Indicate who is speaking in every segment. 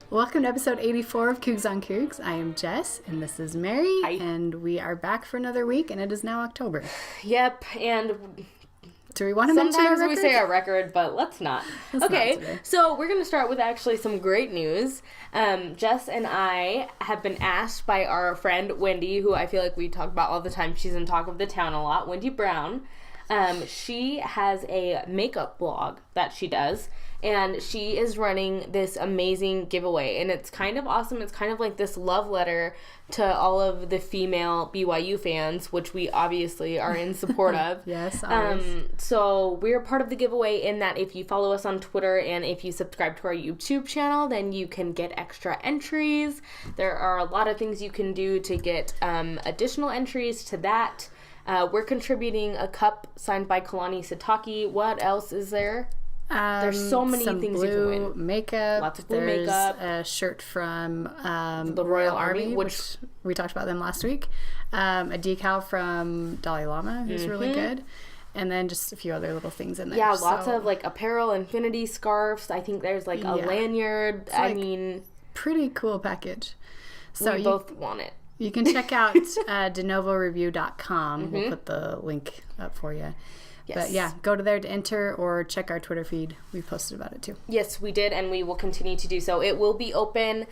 Speaker 1: Welcome to episode 84 of Cougs on Cougs. I am Jess, and this is Mary.
Speaker 2: Hi.
Speaker 1: And we are back for another week, and it is now October.
Speaker 2: Yep, and
Speaker 1: do we want to mention our record?
Speaker 2: Sometimes we say our record, but let's not. So we're going to start with actually some great news. Jess and I have been asked by our friend Wendy, who I feel like we talk about all the time. She's in Talk of the Town a lot, Wendy Brown. She has a makeup blog that she does, and she is running this amazing giveaway, and it's kind of awesome. It's kind of like this love letter to all of the female BYU fans, which we obviously are in support of.
Speaker 1: Yes, always.
Speaker 2: So we're part of the giveaway in that if you follow us on Twitter and if you subscribe to our YouTube channel, then you can get extra entries. There are a lot of things you can do to get additional entries to that. We're contributing a cup signed by Kalani Sataki. What else is there? There's so many things you can win.
Speaker 1: Makeup.
Speaker 2: Lots of blue makeup.
Speaker 1: A shirt from
Speaker 2: the Royal Army,
Speaker 1: which we talked about them last week. A decal from Dalai Lama, who's really good. And then just a few other little things in there.
Speaker 2: Yeah, lots of like apparel, infinity scarves. I think there's like a lanyard.
Speaker 1: Pretty cool package. So
Speaker 2: we both want it.
Speaker 1: You can check out denovoreview.com. We'll put the link up for you. Yes. But yeah, go to there to enter or check our Twitter feed. We posted about it too.
Speaker 2: Yes, we did, and we will continue to do so. It will be open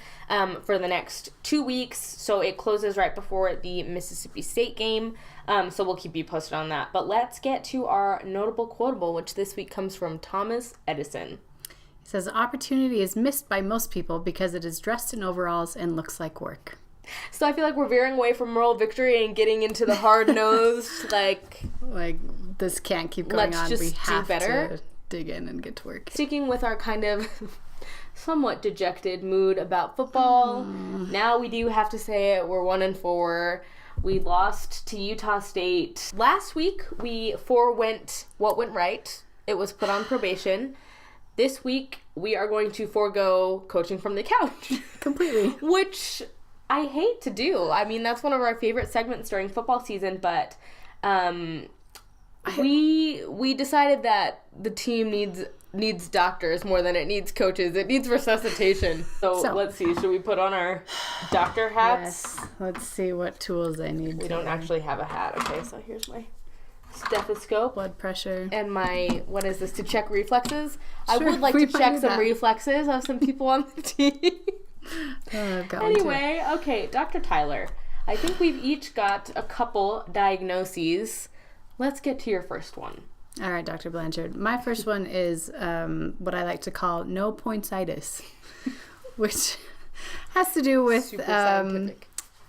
Speaker 2: for the next 2 weeks, so it closes right before the Mississippi State game. So we'll keep you posted on that. But let's get to our notable quotable, which this week comes from Thomas Edison.
Speaker 1: He says, opportunity is missed by most people because it is dressed in overalls and looks like work.
Speaker 2: So I feel like we're veering away from moral victory and getting into the hard-nosed, like
Speaker 1: this can't keep going on.
Speaker 2: Just
Speaker 1: we have
Speaker 2: better.
Speaker 1: to dig in and get to work.
Speaker 2: Sticking with our kind of somewhat dejected mood about football, now we do have to say it. We're 1-4. We lost to Utah State. Last week, we forewent what went right. It was put on probation. This week, we are going to forego coaching from the couch.
Speaker 1: Completely.
Speaker 2: Which I hate to do. I mean, that's one of our favorite segments during football season, but we decided that the team needs doctors more than it needs coaches. It needs resuscitation. So let's see. Should we put on our doctor hats?
Speaker 1: Yes. Let's see what tools I need.
Speaker 2: We don't actually have a hat. Okay, so here's my stethoscope.
Speaker 1: Blood pressure.
Speaker 2: And my, what is this, to check reflexes?
Speaker 1: Sure,
Speaker 2: I would like to check some reflexes of some people on the team. Anyway, okay, Dr. Tyler, I think we've each got a couple diagnoses. Let's get to your first one.
Speaker 1: All right, Dr. Blanchard. My first one is what I like to call no pointitis, which has to do with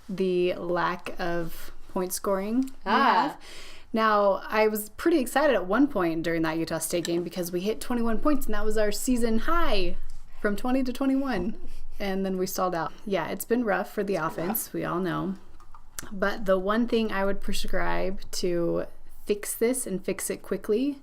Speaker 1: the lack of point scoring. Now, I was pretty excited at one point during that Utah State game because we hit 21 points, and that was our season high from 20 to 21. And then we stalled out. Yeah, it's been rough for the offense. We all know. But the one thing I would prescribe to fix this and fix it quickly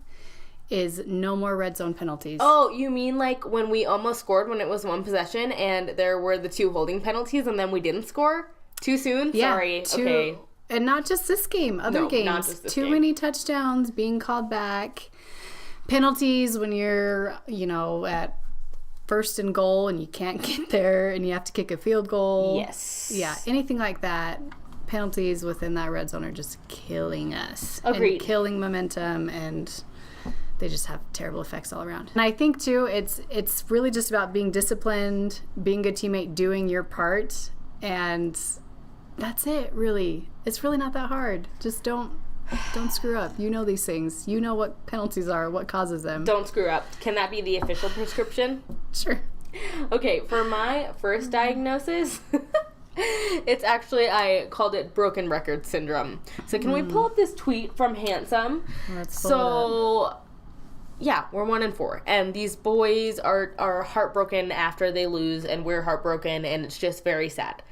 Speaker 1: is no more red zone penalties.
Speaker 2: Oh, you mean like when we almost scored when it was one possession and there were the 2 holding penalties and then we didn't score? Too soon?
Speaker 1: Yeah,
Speaker 2: Sorry. Okay.
Speaker 1: And not just this game. Other games.
Speaker 2: Not just this
Speaker 1: Too
Speaker 2: game.
Speaker 1: many touchdowns being called back. Penalties when you're, at first and goal and you can't get there and you have to kick a field goal.
Speaker 2: Yes.
Speaker 1: Yeah, anything like that. Penalties within that red zone are just killing us.
Speaker 2: Agreed.
Speaker 1: And killing momentum, and they just have terrible effects all around. And I think too, it's really just about being disciplined, being a good teammate, doing your part, and that's it, really. It's really not that hard. Just don't screw up. You know these things. You know what penalties are, what causes them.
Speaker 2: Don't screw up. Can that be the official prescription?
Speaker 1: Sure.
Speaker 2: Okay, for my first diagnosis, it's actually, I called it broken record syndrome. So can we pull up this tweet from Handsome?
Speaker 1: Let's pull it up.
Speaker 2: Yeah, we're 1-4. And these boys are heartbroken after they lose, and we're heartbroken, and it's just very sad.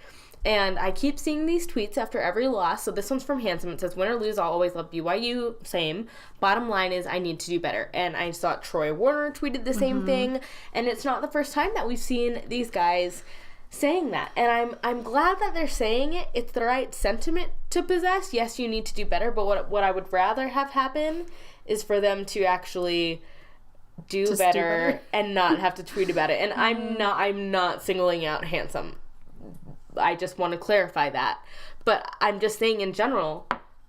Speaker 2: And I keep seeing these tweets after every loss. So this one's from Handsome. It says, win or lose, I'll always love BYU. Same. Bottom line is I need to do better. And I saw Troy Warner tweeted the same thing. And it's not the first time that we've seen these guys saying that. And I'm glad that they're saying it. It's the right sentiment to possess. Yes, you need to do better. But what I would rather have happen is for them to actually do better and not have to tweet about it. And I'm not singling out handsome. I just want to clarify that. But I'm just saying in general,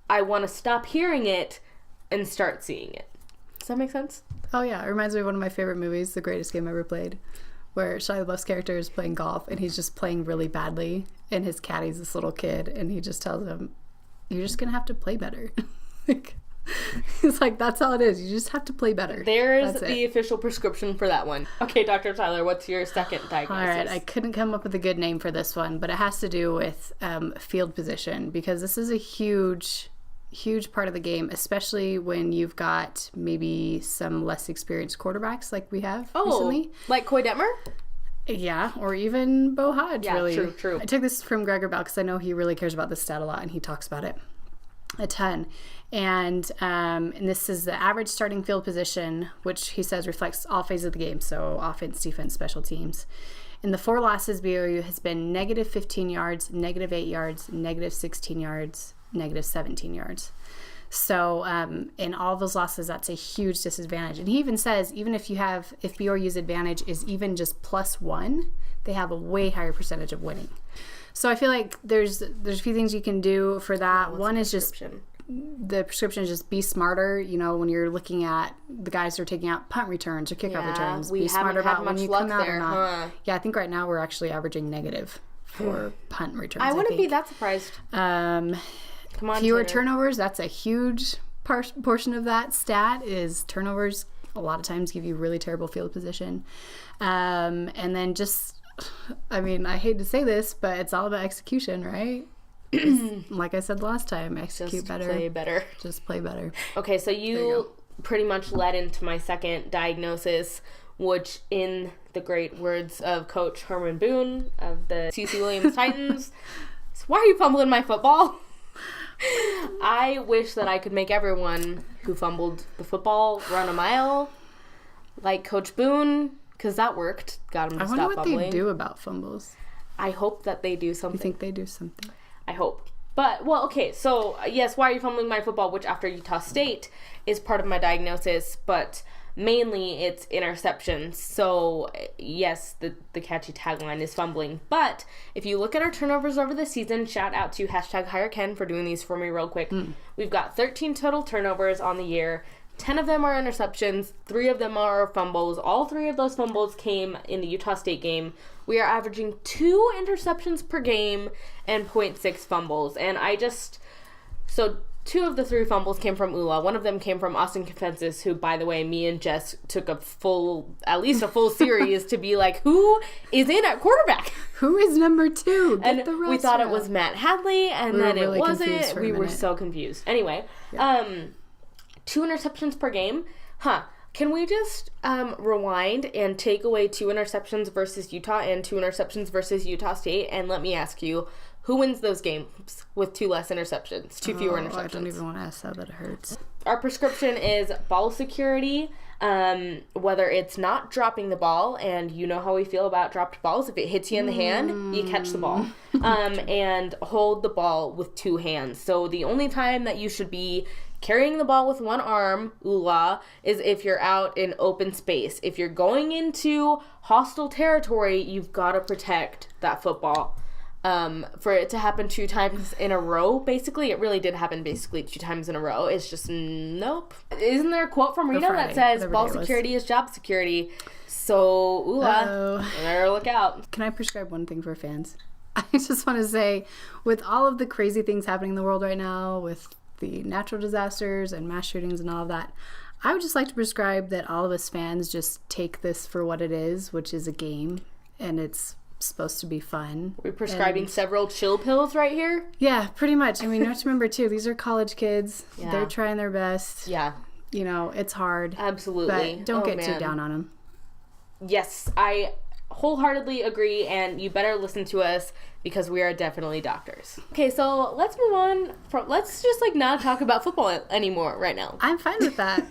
Speaker 2: I want to stop hearing it and start seeing it. Does that make sense?
Speaker 1: Oh, yeah. It reminds me of one of my favorite movies, The Greatest Game Ever Played, where Shia LaBeouf's character is playing golf, and he's just playing really badly, and his caddy's this little kid, and he just tells him, you're just going to have to play better. He's like, that's all it is. You just have to play better.
Speaker 2: There's the official prescription for that one. Okay, Dr. Tyler, what's your second diagnosis?
Speaker 1: All right, I couldn't come up with a good name for this one, but it has to do with field position, because this is a huge part of the game, especially when you've got maybe some less experienced quarterbacks like we have recently.
Speaker 2: Like Coy Detmer?
Speaker 1: Yeah, or even Bo Hodge, really.
Speaker 2: Yeah, true.
Speaker 1: I took this from Gregor Bell because I know he really cares about this stat a lot, and he talks about it a ton. And this is the average starting field position, which he says reflects all phases of the game, so offense, defense, special teams. In the 4 losses, BYU has been negative 15 yards, negative 8 yards, negative 16 yards, negative 17 yards. So in all those losses, that's a huge disadvantage. And he even says, even if BYU's advantage is even just +1, they have a way higher percentage of winning. So I feel like there's a few things you can do for that. One is just the prescription is just be smarter. You know, when you're looking at the guys who are taking out punt returns or kickoff returns, be smarter about when you come out or not. Huh? Yeah, I think right now we're actually averaging negative for punt returns.
Speaker 2: I wouldn't be that surprised.
Speaker 1: Come on, fewer turnovers. That's a huge portion of that stat. Is turnovers a lot of times give you really terrible field position, and then just. I mean, I hate to say this, but it's all about execution, right? Like I said last time, execute better.
Speaker 2: Play better.
Speaker 1: Just play better.
Speaker 2: Okay, so you pretty much led into my second diagnosis, which in the great words of Coach Herman Boone of the C.C. Williams Titans, why are you fumbling my football? I wish that I could make everyone who fumbled the football run a mile like Coach Boone, because that worked. Got him to stop fumbling.
Speaker 1: I wonder what they do about fumbles.
Speaker 2: I hope that they do something.
Speaker 1: You think they do something?
Speaker 2: I hope. But, well, okay, so, yes, why are you fumbling my football, which after Utah State is part of my diagnosis, but mainly it's interceptions. So, yes, the catchy tagline is fumbling. But if you look at our turnovers over the season, shout out to #HireKen for doing these for me real quick. We've got 13 total turnovers on the year. 10 of them are interceptions, 3 of them are fumbles. All 3 of those fumbles came in the Utah State game. We are averaging 2 interceptions per game and 0.6 fumbles. And so 2 of the 3 fumbles came from Ula. One of them came from Austin Confensis, who, by the way, me and Jess took at least a full series to be like, who is in at quarterback?
Speaker 1: Who is number 2?
Speaker 2: And we thought it was Matt Hadley, and then it wasn't. We were so confused. Anyway, 2 interceptions per game? Can we just rewind and take away 2 interceptions versus Utah and 2 interceptions versus Utah State? And let me ask you, who wins those games with 2 less interceptions, 2 fewer interceptions?
Speaker 1: I don't even want to ask how that hurts.
Speaker 2: Our prescription is ball security, whether it's not dropping the ball, and you know how we feel about dropped balls. If it hits you in the hand, you catch the ball. And hold the ball with 2 hands. So the only time that you should be carrying the ball with 1 arm, is if you're out in open space. If you're going into hostile territory, you've got to protect that football. For it to happen 2 times in a row, basically, it really did happen 2 times in a row. It's just, nope. Isn't there a quote from Reno that says, ball security is job security? So, better look out.
Speaker 1: Can I prescribe one thing for fans? I just want to say, with all of the crazy things happening in the world right now, with the natural disasters and mass shootings and all of that, I would just like to prescribe that all of us fans just take this for what it is, which is a game, and it's supposed to be fun.
Speaker 2: We're prescribing several chill pills right here?
Speaker 1: Yeah, pretty much. I mean, you have to remember, too, these are college kids. Yeah. They're trying their best.
Speaker 2: Yeah.
Speaker 1: You know, it's hard.
Speaker 2: Absolutely.
Speaker 1: But don't get too down on them.
Speaker 2: Yes, I wholeheartedly agree, and you better listen to us because we are definitely doctors. Okay, so let's move on. Let's just, not talk about football anymore right now.
Speaker 1: I'm fine with that.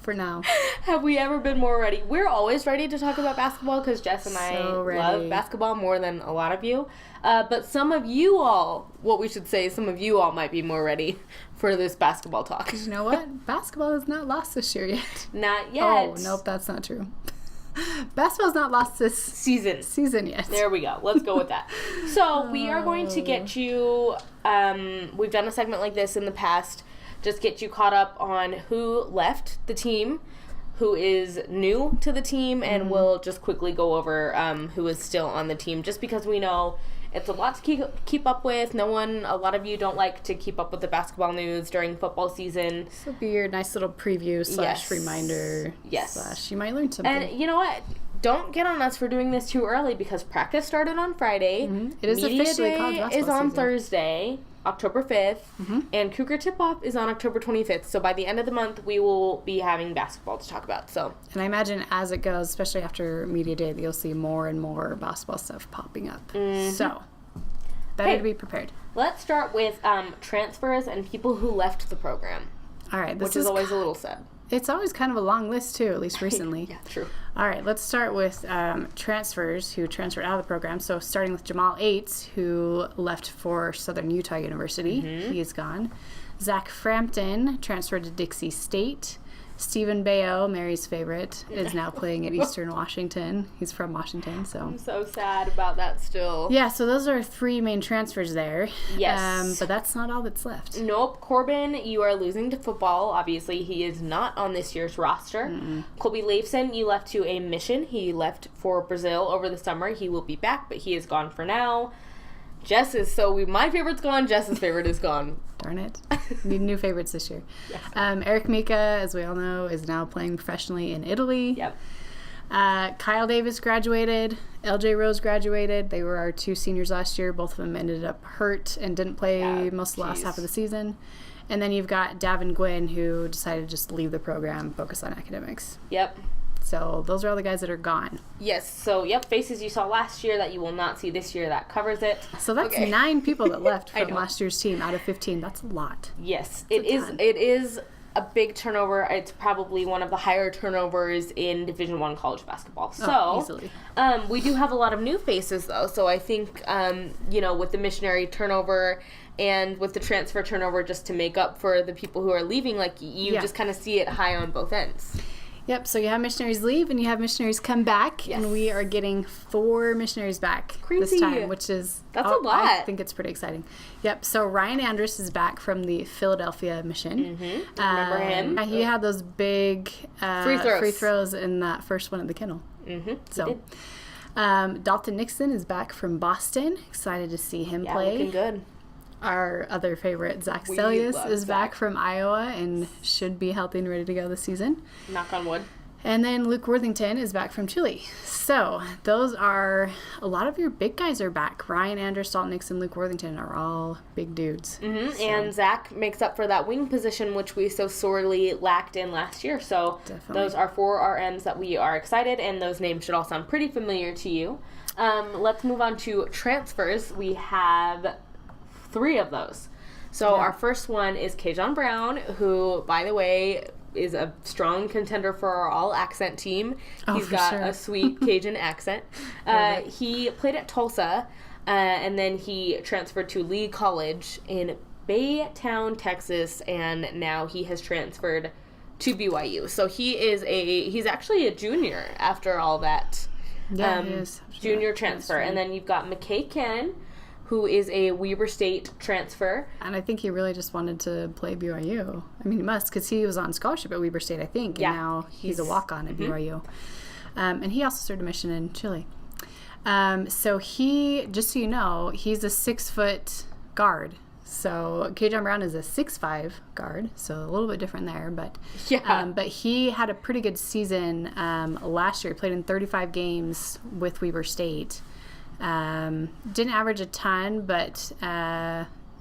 Speaker 1: For now.
Speaker 2: Have we ever been more ready? We're always ready to talk about basketball because Jess and I love basketball more than a lot of you. But some of you all might be more ready for this basketball talk.
Speaker 1: You know what? Basketball is not lost this year yet.
Speaker 2: Not yet.
Speaker 1: Oh, nope, that's not true. Basketball's not lost this season yet.
Speaker 2: There we go. Let's go with that. So we are going to get you, we've done a segment like this in the past, just get you caught up on who left the team, who is new to the team, and we'll just quickly go over who is still on the team, just because we know it's a lot to keep up with. A lot of you don't like to keep up with the basketball news during football season.
Speaker 1: This will be your nice little preview / reminder.
Speaker 2: Yes.
Speaker 1: / you might learn something.
Speaker 2: And you know what? Don't get on us for doing this too early because practice started on Friday.
Speaker 1: It is officially college basketball
Speaker 2: is on
Speaker 1: season.
Speaker 2: Thursday, October 5th, and Cougar Tip-Off is on October 25th. So by the end of the month, we will be having basketball to talk about. So,
Speaker 1: and I imagine as it goes, especially after Media Day, that you'll see more and more basketball stuff popping up. So, better to be prepared.
Speaker 2: Let's start with transfers and people who left the program.
Speaker 1: All right.
Speaker 2: Which is always a little sad.
Speaker 1: It's always kind of a long list, too, at least recently.
Speaker 2: Yeah, true.
Speaker 1: All right, let's start with transfers who transferred out of the program. So starting with Jamal Aites, who left for Southern Utah University. He is gone. Zach Frampton transferred to Dixie State. Stephen Bayo, Mary's favorite, is now playing at Eastern Washington. He's from Washington, so.
Speaker 2: I'm so sad about that still.
Speaker 1: Yeah, so those are 3 main transfers there.
Speaker 2: Yes.
Speaker 1: But that's not all that's left.
Speaker 2: Nope. Corbin, you are losing to football. Obviously, he is not on this year's roster. Colby Leifson, you left to a mission. He left for Brazil over the summer. He will be back, but he is gone for now. My favorite's gone. Jess's favorite is gone.
Speaker 1: Darn it. Need new favorites this year.
Speaker 2: Yes.
Speaker 1: Eric Mika, as we all know, is now playing professionally in Italy.
Speaker 2: Yep.
Speaker 1: Kyle Davis graduated. LJ Rose graduated. They were our 2 seniors last year. Both of them ended up hurt and didn't play most of the last half of the season. And then you've got Davin Gwynn, who decided to just leave the program, focus on academics.
Speaker 2: Yep.
Speaker 1: So those are all the guys that are gone.
Speaker 2: Yes. So, faces you saw last year that you will not see this year. That covers it.
Speaker 1: So that's 9 people that left from last year's team out of 15. That's a lot.
Speaker 2: Yes. It is a big turnover. It's probably one of the higher turnovers in Division I college basketball. So,
Speaker 1: easily.
Speaker 2: We do have a lot of new faces, though. So I think, with the missionary turnover and with the transfer turnover, just to make up for the people who are leaving, you just kind of see it high on both ends.
Speaker 1: Yep, so you have missionaries leave and you have missionaries come back,
Speaker 2: yes.
Speaker 1: and we are getting 4 missionaries back this time, which is...
Speaker 2: That's a lot.
Speaker 1: I think it's pretty exciting. Yep, so Ryan Andrus is back from the Philadelphia mission.
Speaker 2: Remember him?
Speaker 1: He had those big free throws in that first one at the Kennel. So, Dalton Nixon is back from Boston. Excited to see him play.
Speaker 2: Looking good.
Speaker 1: Our other favorite, Zach Sellius, is back from Iowa and should be healthy and ready to go this season.
Speaker 2: Knock on wood.
Speaker 1: And then Luke Worthington is back from Chile. So those are, a lot of your big guys are back. Ryan Andrus, Dalton Nixon, Luke Worthington are all big dudes. So.
Speaker 2: And Zach makes up for that wing position, which we so sorely lacked in last year. So those are 4 RMs that we are excited, and those names should all sound pretty familiar to you. Let's move on to transfers. We have 3 of those. So our first one is Kajon Brown, who, by the way, is a strong contender for our all-accent team. He's got a sweet Cajun accent. He played at Tulsa, and then he transferred to Lee College in Baytown, Texas, and now he has transferred to BYU. So he's actually a junior after all that
Speaker 1: he is.
Speaker 2: junior transfer. And then you've got McKay Ken, who is a Weber State transfer.
Speaker 1: And I think he really just wanted to play BYU. I mean, he must, because he was on scholarship at Weber State, I think, and now he's a walk-on at BYU. And he also served a mission in Chile. So he, just so you know, he's a 6-foot guard. So Kajon Brown is a 6'5" guard, so a little bit different there. But but he had a pretty good season last year. He played in 35 games with Weber State. Didn't average a ton, but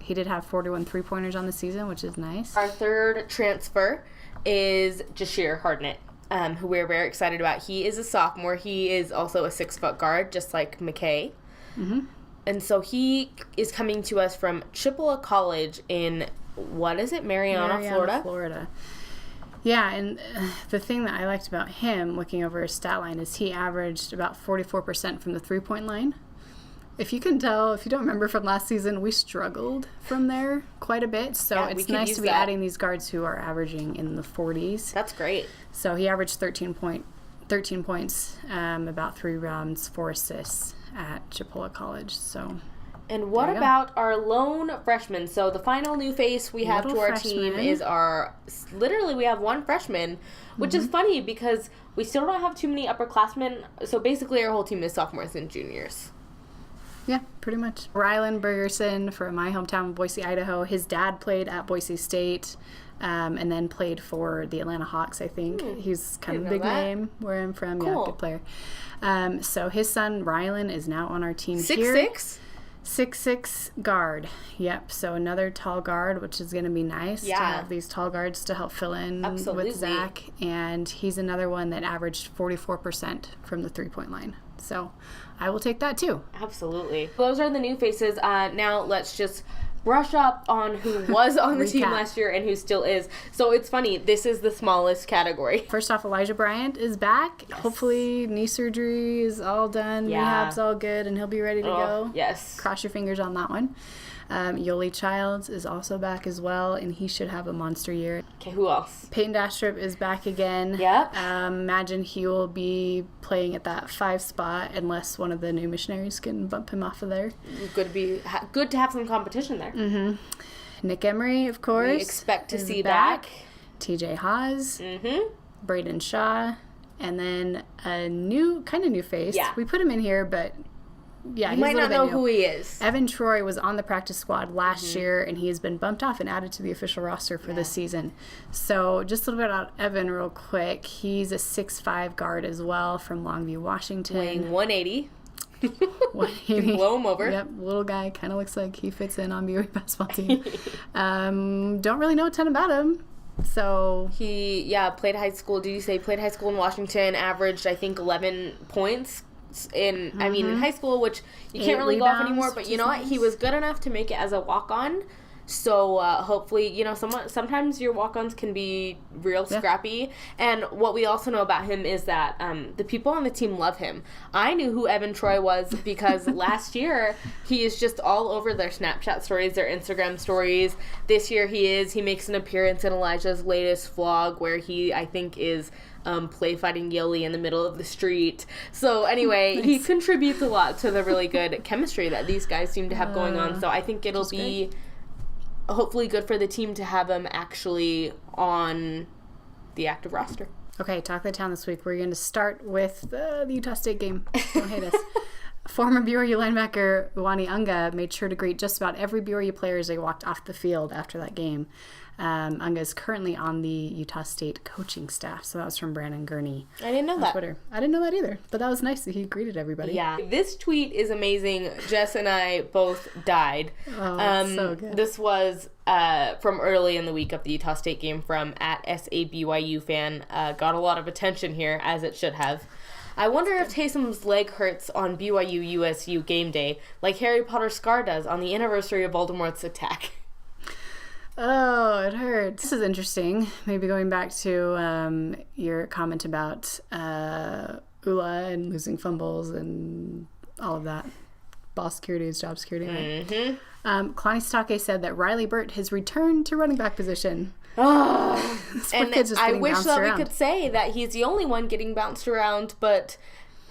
Speaker 1: he did have 41 3-pointers on the season, which is nice.
Speaker 2: Our third transfer is Jashir Hardnett, who we're very excited about. He is a sophomore. He is also a 6-foot guard, just like McKay. And so he is coming to us from Chippewa College in, Marianna, Florida?
Speaker 1: Yeah, and the thing that I liked about him, looking over his stat line, is he averaged about 44% from the three-point line. If you can tell, if you don't remember from last season, we struggled from there quite a bit. So it's nice to be adding these guards who are averaging in the 40s.
Speaker 2: That's great.
Speaker 1: So he averaged 13 points, about 3 rebounds, 4 assists at Chipola College. So.
Speaker 2: And what about our lone freshman? So the final new face we have to our team is we have one freshman, which is funny because we still don't have too many upperclassmen. So basically our whole team is sophomores and juniors.
Speaker 1: Yeah, pretty much. Rylan Bergerson from my hometown of Boise, Idaho. His dad played at Boise State and then played for the Atlanta Hawks, I think. He's kind of a big name where I'm from. Cool. Yeah, good player. So his son, Rylan, is now on our team here.
Speaker 2: 6'6"?
Speaker 1: 6'6" guard. Yep. So another tall guard, which is going to be nice to have these tall guards to help fill in with Zach. And he's another one that averaged 44% from the three-point line. So I will take that too.
Speaker 2: Absolutely. Those are the new faces. Now let's just brush up on who was on the team last year and who still is. So it's funny, this is the smallest category.
Speaker 1: First off, Elijah Bryant is back. Yes. Hopefully knee surgery is all done, rehab's all good, and he'll be ready to go.
Speaker 2: Yes.
Speaker 1: Cross your fingers on that one. Yoli Childs is also back as well, and he should have a monster year.
Speaker 2: Okay, who else?
Speaker 1: Peyton Dastrup is back again.
Speaker 2: Yep.
Speaker 1: Imagine he will be playing at that 5 spot unless one of the new missionaries can bump him off of there.
Speaker 2: Good to have some competition there.
Speaker 1: Mm-hmm. Nick Emery, of course.
Speaker 2: We expect to see back.
Speaker 1: TJ Haas.
Speaker 2: Mm-hmm.
Speaker 1: Braden Shaw. And then a new face.
Speaker 2: Yeah.
Speaker 1: We put him in here, but... yeah,
Speaker 2: you might not know who he is.
Speaker 1: Evan Troy was on the practice squad last year, and he has been bumped off and added to the official roster for this season. So just a little bit about Evan real quick. He's a 6'5" guard as well from Longview, Washington.
Speaker 2: Weighing 180.
Speaker 1: 180.
Speaker 2: Can blow him over.
Speaker 1: Yep, little guy. Kind of looks like he fits in on BYU basketball team. Don't really know a ton about him. So
Speaker 2: he, played high school. Did you say played high school in Washington? Averaged, I think, 11 points. In high school, which you can't really go off anymore, but you know what? He was good enough to make it as a walk-on. So hopefully, sometimes your walk-ons can be real scrappy. And what we also know about him is that the people on the team love him. I knew who Evan Troy was because last year he is just all over their Snapchat stories, their Instagram stories. This year he makes an appearance in Elijah's latest vlog where he, I think, is play fighting Yoli in the middle of the street. So anyway, nice. He contributes a lot to the really good chemistry that these guys seem to have going on. So I think it'll be hopefully good for the team to have him actually on the active roster.
Speaker 1: Okay, Talk of the Town this week. We're going to start with the Utah State game. Don't hate us. Former BYU linebacker Uwani Unga made sure to greet just about every BYU player as they walked off the field after that game. Unga is currently on the Utah State coaching staff, so that was from Brandon Gurney.
Speaker 2: I didn't know that.
Speaker 1: Twitter. I didn't know that either, but that was nice that he greeted everybody.
Speaker 2: Yeah. This tweet is amazing. Jess and I both died.
Speaker 1: Oh, so good.
Speaker 2: This was from early in the week of the Utah State game from @SABYU fan. Got a lot of attention here, as it should have. I wonder if Taysom's leg hurts on BYU USU game day, like Harry Potter's scar does on the anniversary of Voldemort's attack.
Speaker 1: Oh, it hurts. This is interesting. Maybe going back to your comment about Ula and losing fumbles and all of that. Ball security is job security, right? Mm-hmm. Kalani Sitake said that Riley Burt has returned to running back position.
Speaker 2: Oh, and I wish that we could say that he's the only one getting bounced around, but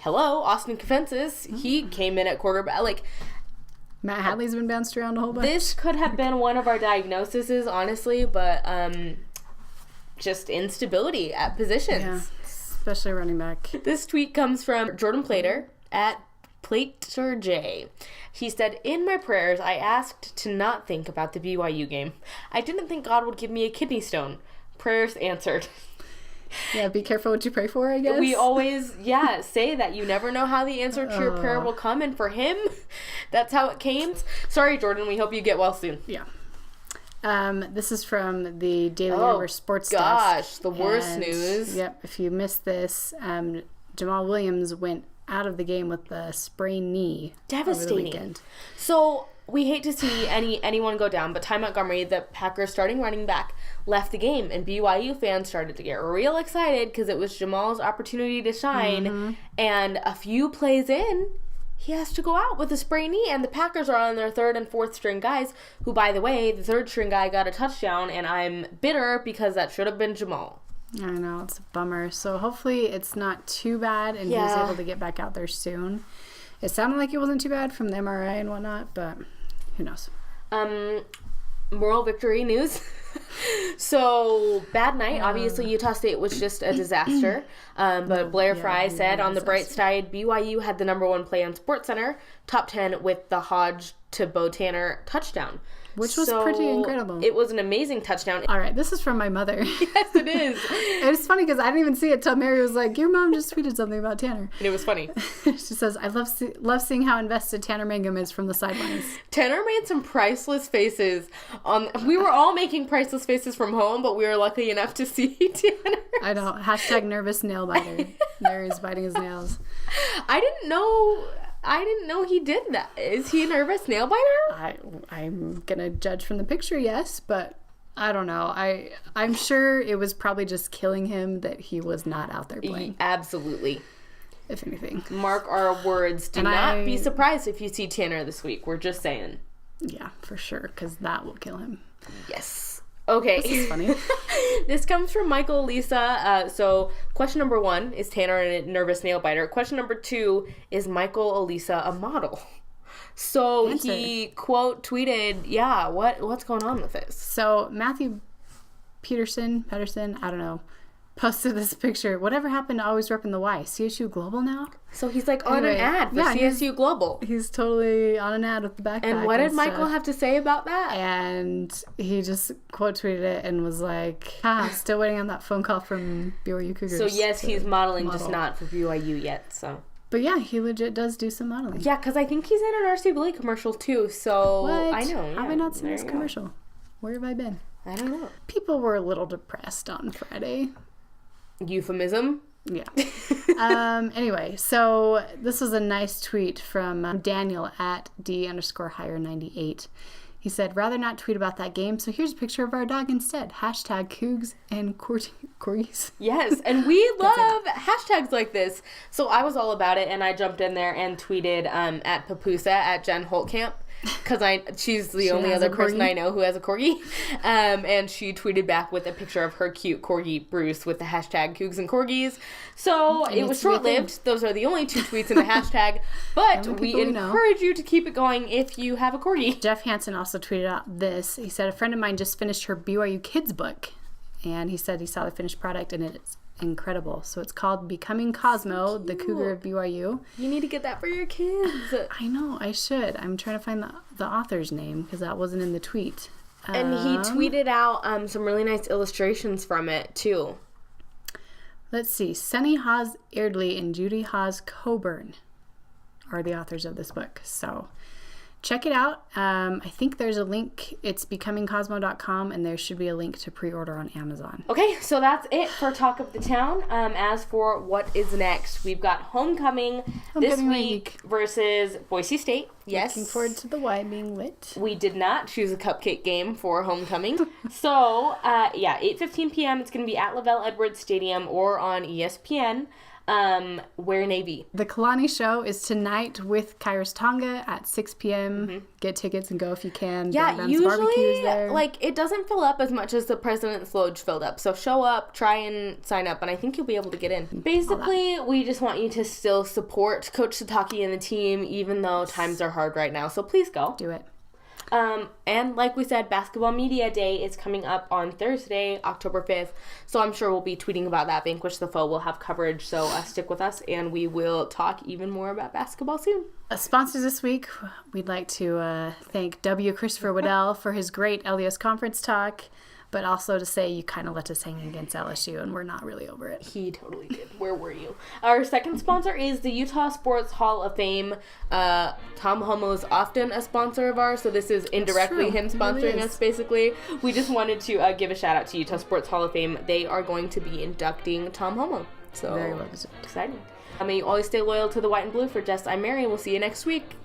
Speaker 2: hello, Austin Kafensis, he came in at quarterback. Like,
Speaker 1: Matt Hadley's been bounced around a whole bunch.
Speaker 2: This could have been one of our diagnoses, honestly, but just instability at positions.
Speaker 1: Yeah, especially running back.
Speaker 2: This tweet comes from Jordan Plater @PlaterJ. He said, "In my prayers, I asked to not think about the BYU game. I didn't think God would give me a kidney stone. Prayers answered."
Speaker 1: Yeah, be careful what you pray for, I guess.
Speaker 2: We always, say that you never know how the answer to your prayer will come, and for him, that's how it came. Sorry, Jordan, we hope you get well soon.
Speaker 1: Yeah. This is from the Daily Universe Sports Desk.
Speaker 2: Gosh, the worst news.
Speaker 1: Yep, if you missed this, Jamal Williams went out of the game with a sprained knee.
Speaker 2: Devastating.
Speaker 1: Over the weekend.
Speaker 2: So we hate to see anyone go down, but Ty Montgomery, the Packers starting running back, left the game, and BYU fans started to get real excited because it was Jamal's opportunity to shine, and a few plays in, he has to go out with a sprained knee, and the Packers are on their third and fourth string guys, who, by the way, the third string guy got a touchdown, and I'm bitter because that should have been Jamal.
Speaker 1: I know, it's a bummer. So hopefully it's not too bad, and he's able to get back out there soon. It sounded like it wasn't too bad from the MRI and whatnot, but who knows.
Speaker 2: Moral victory news. So, bad night. Obviously, Utah State was just a disaster. But Blair Frei said, on the bright side, BYU had the number 1 play on SportsCenter, top 10 with the Hodge to Bo Tanner touchdown.
Speaker 1: Which was pretty incredible.
Speaker 2: It was an amazing touchdown.
Speaker 1: All right, this is from my mother.
Speaker 2: Yes, it is.
Speaker 1: It was funny because I didn't even see it till Mary was like, your mom just tweeted something about Tanner.
Speaker 2: And it was funny.
Speaker 1: She says, I love seeing how invested Tanner Mangum is from the sidelines.
Speaker 2: Tanner made some priceless faces. We were all making priceless faces from home, but we were lucky enough to see Tanner.
Speaker 1: I know. # nervous nail biter. There he's biting his nails.
Speaker 2: I didn't know he did that. Is he a nervous nail biter?
Speaker 1: I'm gonna judge from the picture, yes, but I don't know. I'm sure it was probably just killing him that he was not out there playing.
Speaker 2: Absolutely.
Speaker 1: If anything.
Speaker 2: Mark our words. Do not be surprised if you see Tanner this week. We're just saying.
Speaker 1: Yeah, for sure, because that will kill him.
Speaker 2: Yes. Okay.
Speaker 1: This is funny.
Speaker 2: This comes from Michael Elisa. So question number 1, is Tanner a nervous nail biter? Question number 2, is Michael Elisa a model? So he quote tweeted, what's going on with this?
Speaker 1: So Matthew Pedersen, I don't know, posted this picture. Whatever happened to always repping the Y? CSU Global now?
Speaker 2: So he's like on an ad for CSU Global.
Speaker 1: He's totally on an ad with the backpack.
Speaker 2: And what did Michael have to say about that?
Speaker 1: And he just quote tweeted it and was like, still waiting on that phone call from BYU Cougars.
Speaker 2: So yes, he's modeling, just not for BYU yet, so.
Speaker 1: But yeah, he legit does do some modeling.
Speaker 2: Yeah, because I think he's in an RC Willey commercial too, so
Speaker 1: what?
Speaker 2: I know.
Speaker 1: Have I not seen this commercial? Where have I been?
Speaker 2: I don't know.
Speaker 1: People were a little depressed on Friday.
Speaker 2: Euphemism?
Speaker 1: Yeah. Anyway, so this was a nice tweet from Daniel at D_higher98. He said, rather not tweet about that game, so here's a picture of our dog instead. #Cougs and corgis.
Speaker 2: Yes, and we love hashtags like this. So I was all about it, and I jumped in there and tweeted at Papusa at Jen Holtkamp. Because she's the only other person I know who has a corgi. And she tweeted back with a picture of her cute corgi, Bruce, with the #Cougs and corgis. So it was short-lived. Those are the only 2 tweets in the hashtag. But we encourage you to keep it going if you have a corgi.
Speaker 1: Jeff Hansen also tweeted out this. He said, a friend of mine just finished her BYU Kids book. And he said he saw the finished product, and it's incredible. So it's called Becoming Cosmo, the Cougar of BYU.
Speaker 2: You need to get that for your kids.
Speaker 1: I know, I should. I'm trying to find the author's name because that wasn't in the tweet.
Speaker 2: And he tweeted out some really nice illustrations from it too.
Speaker 1: Let's see. Sunny Haas Eardley and Judy Haas Coburn are the authors of this book. So check it out. I think there's a link. It's becomingcosmo.com, and there should be a link to pre-order on Amazon.
Speaker 2: Okay, so that's it for Talk of the Town. As for what is next, we've got homecoming this week versus Boise State. Yes.
Speaker 1: Looking forward to the Y being lit.
Speaker 2: We did not choose a cupcake game for homecoming. So, 8:15 p.m. It's going to be at Lavelle Edwards Stadium or on ESPN. Wear navy.
Speaker 1: The Kalani show is tonight with Kairos Tonga at 6 p.m. Mm-hmm. Get tickets and go if you can.
Speaker 2: Yeah, usually, it doesn't fill up as much as the President's Lodge filled up. So show up, try and sign up, and I think you'll be able to get in. Basically, we just want you to still support Coach Sataki and the team, even though times are hard right now. So please go.
Speaker 1: Do it.
Speaker 2: And like we said, Basketball Media Day is coming up on Thursday, October 5th. So I'm sure we'll be tweeting about that. Vanquish the Foe will have coverage. So stick with us, and we will talk even more about basketball soon.
Speaker 1: Sponsors this week, we'd like to thank W. Christopher Waddell for his great LDS conference talk, but also to say you kind of let us hang against LSU, and we're not really over it.
Speaker 2: He totally did. Where were you? Our second sponsor is the Utah Sports Hall of Fame. Tom Homo is often a sponsor of ours, so this is indirectly him sponsoring us, basically. We just wanted to give a shout-out to Utah Sports Hall of Fame. They are going to be inducting Tom Homo. So,
Speaker 1: very well
Speaker 2: exciting. May you always stay loyal to the white and blue. For Jess, I'm Mary, and we'll see you next week.